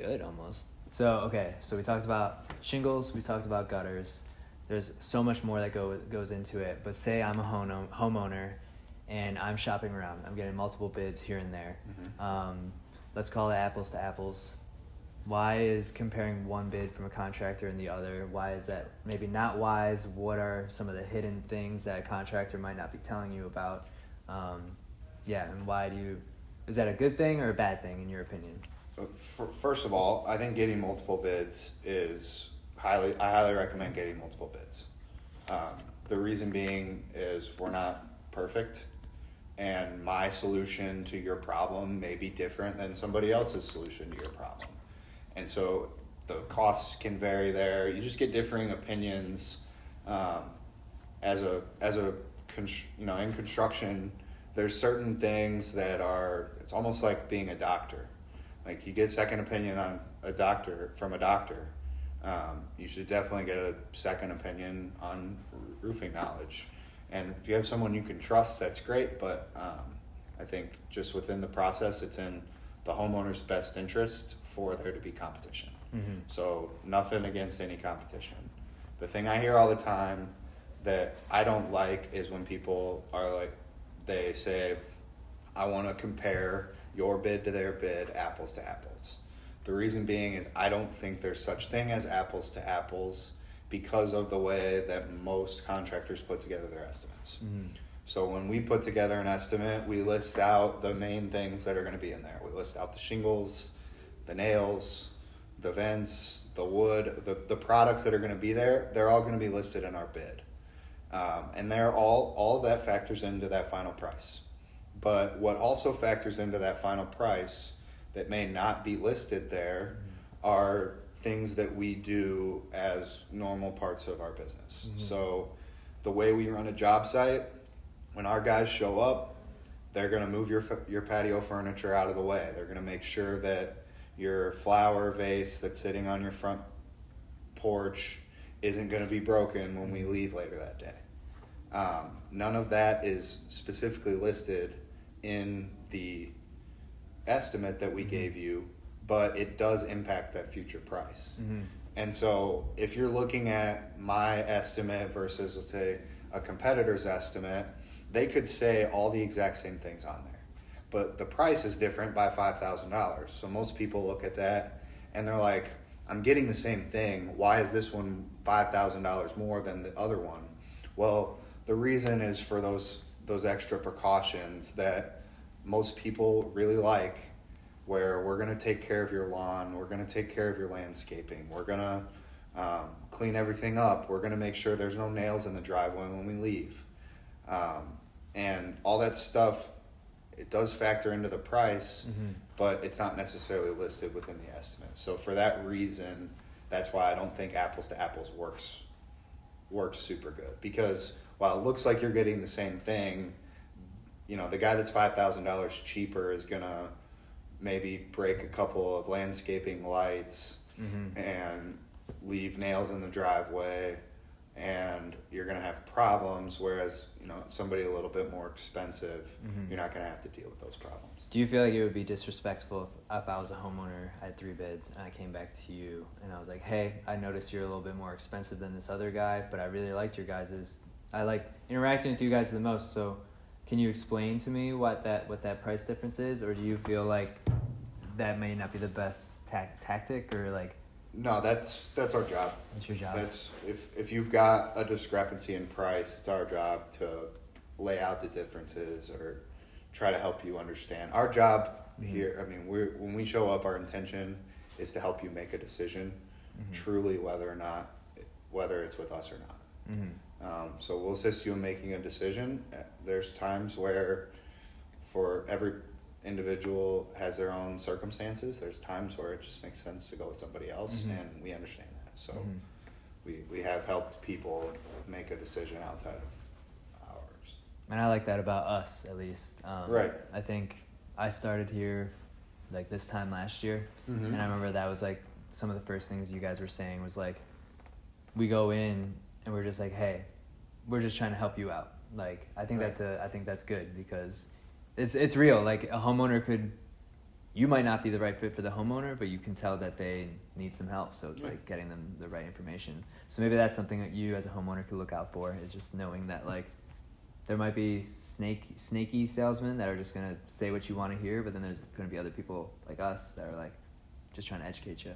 good almost. So we talked about shingles, we talked about gutters. There's so much more that goes into it. But say I'm a homeowner and I'm shopping around. I'm getting multiple bids here and there. Let's call it apples to apples. Why is comparing one bid from a contractor and the other, why is that maybe not wise? What are some of the hidden things that a contractor might not be telling you about? And is that a good thing or a bad thing in your opinion? First of all, I think getting multiple bids I highly recommend getting multiple bids. The reason being is we're not perfect, and my solution to your problem may be different than somebody else's solution to your problem. And so the costs can vary there. You just get differing opinions. In construction, there's certain things that it's almost like being a doctor. Like you get second opinion from a doctor. You should definitely get a second opinion on roofing knowledge. And if you have someone you can trust, that's great. But I think just within the process, it's in the homeowner's best interest for there to be competition. So nothing against any competition. The thing I hear all the time that I don't like is when people are like, they say, I want to compare your bid to their bid, apples to apples. The reason being is I don't think there's such thing as apples to apples because of the way that most contractors put together their estimates. So when we put together an estimate, we list out the main things that are going to be in there. We list out the shingles, the nails, the vents, the wood, the products that are going to be there. They're all going to be listed in our bid. And they're all of that factors into that final price. But what also factors into that final price that may not be listed there are things that we do as normal parts of our business. So the way we run a job site, when our guys show up, they're going to move your patio furniture out of the way. They're going to make sure that your flower vase that's sitting on your front porch isn't going to be broken when we leave later that day. None of that is specifically listed in the estimate that we gave you, but it does impact that future price. And so if you're looking at my estimate versus, let's say, a competitor's estimate, they could say all the exact same things on there, but the price is different by $5,000. So most people look at that and they're like, I'm getting the same thing. Why is this one $5,000 more than the other one? Well, the reason is for those extra precautions that most people really like, where we're going to take care of your lawn, we're going to take care of your landscaping, we're going to clean everything up, we're going to make sure there's no nails in the driveway when we leave. And all that stuff, it does factor into the price, but it's not necessarily listed within the estimate. So for that reason, that's why I don't think apples to apples works super good. Because while it looks like you're getting the same thing, the guy that's $5,000 cheaper is going to maybe break a couple of landscaping lights and leave nails in the driveway, and you're going to have problems, whereas somebody a little bit more expensive, you're not going to have to deal with those problems. Do you feel like it would be disrespectful if I was a homeowner, I had 3 bids, and I came back to you and I was like, hey, I noticed you're a little bit more expensive than this other guy, but I really liked your guys's. I like interacting with you guys the most, so can you explain to me what that price difference is, or do you feel like that may not be the best tactic, or like? No, that's our job. That's your job. That's if you've got a discrepancy in price, it's our job to lay out the differences or try to help you understand. Our job here, I mean, when we show up, our intention is to help you make a decision, truly, whether it's with us or not. So we'll assist you in making a decision. There's times where, for every individual has their own circumstances. There's times where it just makes sense to go with somebody else, and we understand that. So we have helped people make a decision outside of ours. And I like that about us, at least. Right. I think I started here like this time last year, and I remember that was like some of the first things you guys were saying was like, we go in and we're just like, hey, we're just trying to help you out. Like I think that's good because it's real. Like a homeowner could you might not be the right fit for the homeowner, but you can tell that they need some help. So it's Yeah. like getting them the right information. So maybe that's something that you as a homeowner could look out for, is just knowing that like there might be snaky salesmen that are just going to say what you want to hear, but then there's going to be other people like us that are like just trying to educate you.